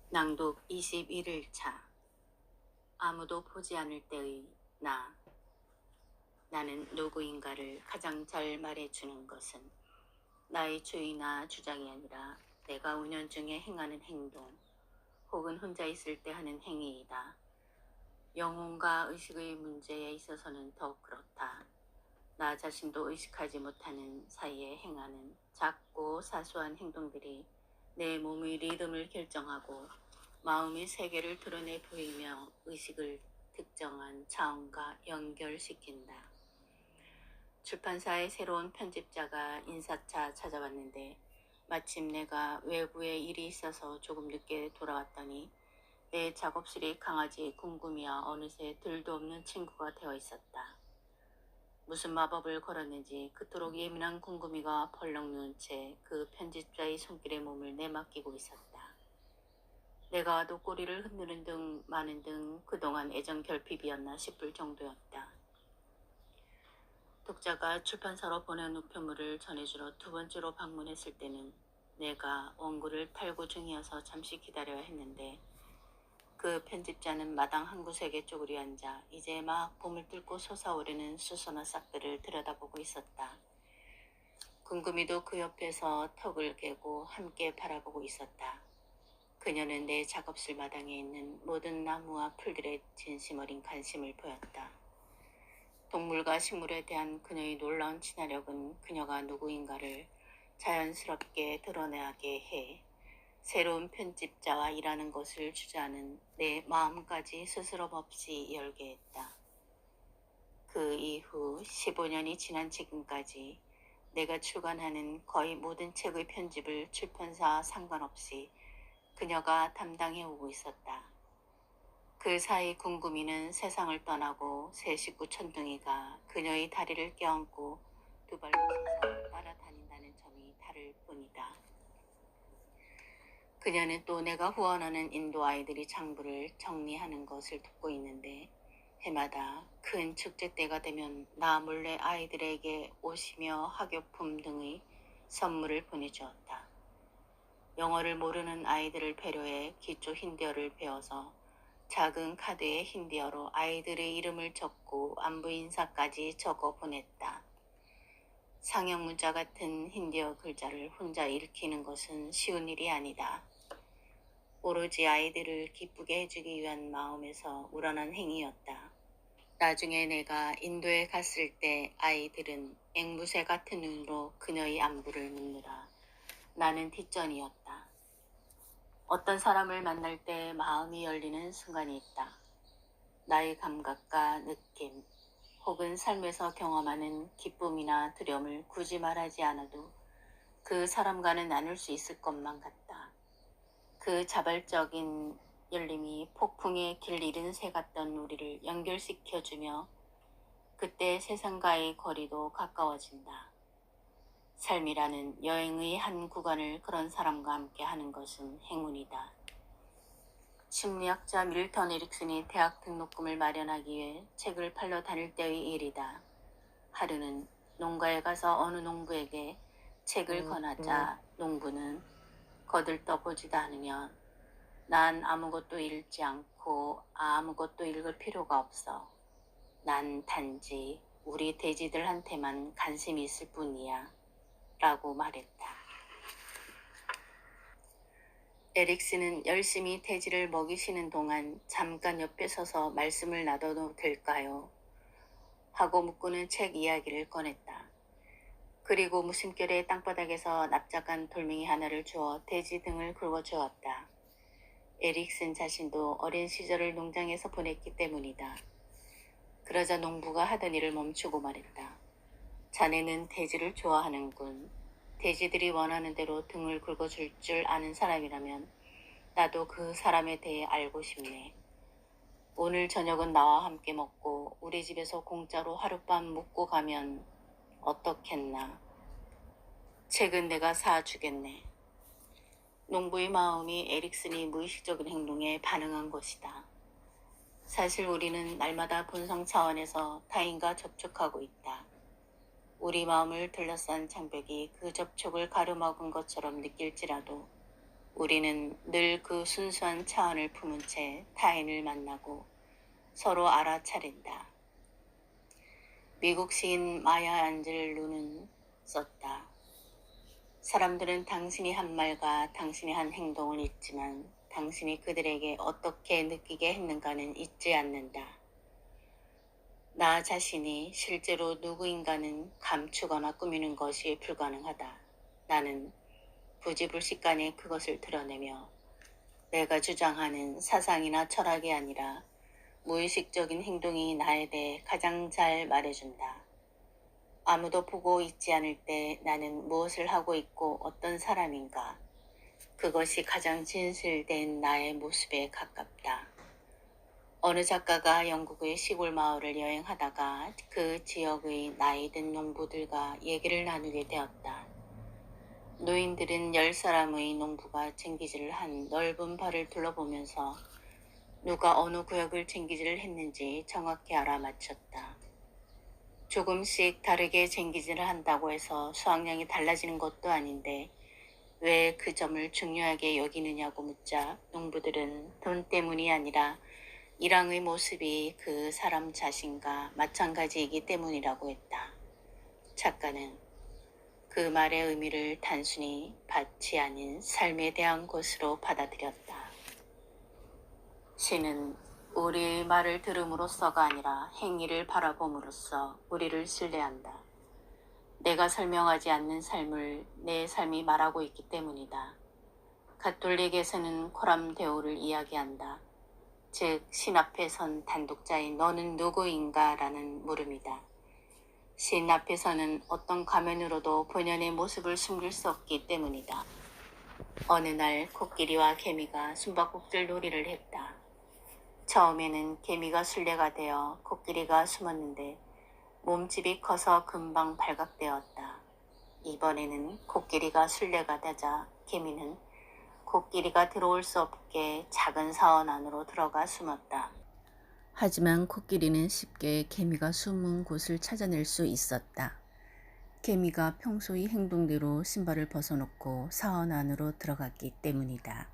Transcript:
낭독 21일차. 아무도 보지 않을 때의 나. 나는 누구인가를 가장 잘 말해주는 것은 나의 주의나 주장이 아니라 내가 운연중에 행하는 행동 혹은 혼자 있을 때 하는 행위이다. 영혼과 의식의 문제에 있어서는 더욱 그렇다. 나 자신도 의식하지 못하는 사이에 행하는 작고 사소한 행동들이 내 몸의 리듬을 결정하고 마음의 세계를 드러내 보이며 의식을 특정한 차원과 연결시킨다. 출판사의 새로운 편집자가 인사차 찾아왔는데 마침 내가 외부에 일이 있어서 조금 늦게 돌아왔더니 내 작업실이 강아지 궁금이와 어느새 들도 없는 친구가 되어 있었다. 무슨 마법을 걸었는지 그토록 예민한 궁금이가 벌렁 누운 채 그 편집자의 손길에 몸을 내맡기고 있었다. 내가 와도 꼬리를 흔드는 등 마는 등 그동안 애정 결핍이었나 싶을 정도였다. 독자가 출판사로 보낸 우편물을 전해주러 두 번째로 방문했을 때는 내가 원고를 탈고 중이어서 잠시 기다려야 했는데 그 편집자는 마당 한 구석에 쪼그려 앉아 이제 막 봄을 뚫고 솟아오르는 수선화 싹들을 들여다보고 있었다. 궁금이도 그 옆에서 턱을 개고 함께 바라보고 있었다. 그녀는 내 작업실 마당에 있는 모든 나무와 풀들의 진심 어린 관심을 보였다. 동물과 식물에 대한 그녀의 놀라운 친화력은 그녀가 누구인가를 자연스럽게 드러나게 해 새로운 편집자와 일하는 것을 주저하는 내 마음까지 스스럼 없이 열게 했다. 그 이후 15년이 지난 지금까지 내가 출간하는 거의 모든 책의 편집을 출판사와 상관없이 그녀가 담당해 오고 있었다. 그 사이 궁금이는 세상을 떠나고 새 식구 천둥이가 그녀의 다리를 껴안고 두 발로 서서 따라다닌다는 점이 다를 뿐이다. 그녀는 또 내가 후원하는 인도 아이들이 장부를 정리하는 것을 돕고 있는데 해마다 큰 축제 때가 되면 나 몰래 아이들에게 옷이며 학용품 등의 선물을 보내주었다. 영어를 모르는 아이들을 배려해 기초 힌디어를 배워서 작은 카드에 힌디어로 아이들의 이름을 적고 안부 인사까지 적어 보냈다. 상형 문자 같은 힌디어 글자를 혼자 읽히는 것은 쉬운 일이 아니다. 오로지 아이들을 기쁘게 해주기 위한 마음에서 우러난 행위였다. 나중에 내가 인도에 갔을 때 아이들은 앵무새 같은 눈으로 그녀의 안부를 묻느라 나는 뒷전이었다. 어떤 사람을 만날 때 마음이 열리는 순간이 있다. 나의 감각과 느낌, 혹은 삶에서 경험하는 기쁨이나 두려움을 굳이 말하지 않아도 그 사람과는 나눌 수 있을 것만 같다. 그 자발적인 열림이 폭풍의 길 잃은 새 같던 우리를 연결시켜주며 그때 세상과의 거리도 가까워진다. 삶이라는 여행의 한 구간을 그런 사람과 함께 하는 것은 행운이다. 심리학자 밀턴 에릭슨이 대학 등록금을 마련하기 위해 책을 팔러 다닐 때의 일이다. 하루는 농가에 가서 어느 농부에게 책을 권하자 농부는 거들떠 보지도 않으며 난 아무것도 읽지 않고 아무것도 읽을 필요가 없어. 난 단지 우리 돼지들한테만 관심이 있을 뿐이야. 라고 말했다. 에릭슨은 열심히 돼지를 먹이시는 동안 잠깐 옆에 서서 말씀을 나눠도 될까요? 하고 묻고는 책 이야기를 꺼냈다. 그리고 무심결에 땅바닥에서 납작한 돌멩이 하나를 주어 돼지 등을 긁어주었다. 에릭슨 자신도 어린 시절을 농장에서 보냈기 때문이다. 그러자 농부가 하던 일을 멈추고 말했다. 자네는 돼지를 좋아하는군. 돼지들이 원하는 대로 등을 긁어줄 줄 아는 사람이라면 나도 그 사람에 대해 알고 싶네. 오늘 저녁은 나와 함께 먹고 우리 집에서 공짜로 하룻밤 묵고 가면 어떻겠나. 책은 내가 사주겠네. 농부의 마음이 에릭슨이 무의식적인 행동에 반응한 것이다. 사실 우리는 날마다 본성 차원에서 타인과 접촉하고 있다. 우리 마음을 둘러싼 장벽이 그 접촉을 가로막은 것처럼 느낄지라도 우리는 늘 그 순수한 차원을 품은 채 타인을 만나고 서로 알아차린다. 미국 시인 마야 안젤루는 썼다. 사람들은 당신이 한 말과 당신이 한 행동을 잊지만 당신이 그들에게 어떻게 느끼게 했는가는 잊지 않는다. 나 자신이 실제로 누구인가는 감추거나 꾸미는 것이 불가능하다. 나는 부지불식간에 그것을 드러내며 내가 주장하는 사상이나 철학이 아니라 무의식적인 행동이 나에 대해 가장 잘 말해준다. 아무도 보고 있지 않을 때 나는 무엇을 하고 있고 어떤 사람인가. 그것이 가장 진실된 나의 모습에 가깝다. 어느 작가가 영국의 시골 마을을 여행하다가 그 지역의 나이 든 농부들과 얘기를 나누게 되었다. 노인들은 10사람의 농부가 쟁기질을 한 넓은 발을 둘러보면서 누가 어느 구역을 쟁기질을 했는지 정확히 알아맞혔다. 조금씩 다르게 쟁기질을 한다고 해서 수확량이 달라지는 것도 아닌데 왜 그 점을 중요하게 여기느냐고 묻자 농부들은 돈 때문이 아니라 일왕의 모습이 그 사람 자신과 마찬가지이기 때문이라고 했다. 작가는 그 말의 의미를 단순히 밭이 아닌 삶에 대한 것으로 받아들였다. 시는 우리의 말을 들음으로써가 아니라 행위를 바라봄으로써 우리를 신뢰한다. 내가 설명하지 않는 삶을 내 삶이 말하고 있기 때문이다. 가톨릭에서는 코람 데오를 이야기한다. 즉, 신 앞에 선 단독자인 너는 누구인가? 라는 물음이다. 신 앞에서는 어떤 가면으로도 본연의 모습을 숨길 수 없기 때문이다. 어느 날 코끼리와 개미가 숨바꼭질 놀이를 했다. 처음에는 개미가 술래가 되어 코끼리가 숨었는데 몸집이 커서 금방 발각되었다. 이번에는 코끼리가 술래가 되자 개미는 코끼리가 들어올 수 없게 작은 사원 안으로 들어가 숨었다. 하지만 코끼리는 쉽게 개미가 숨은 곳을 찾아낼 수 있었다. 개미가 평소의 행동대로 신발을 벗어놓고 사원 안으로 들어갔기 때문이다.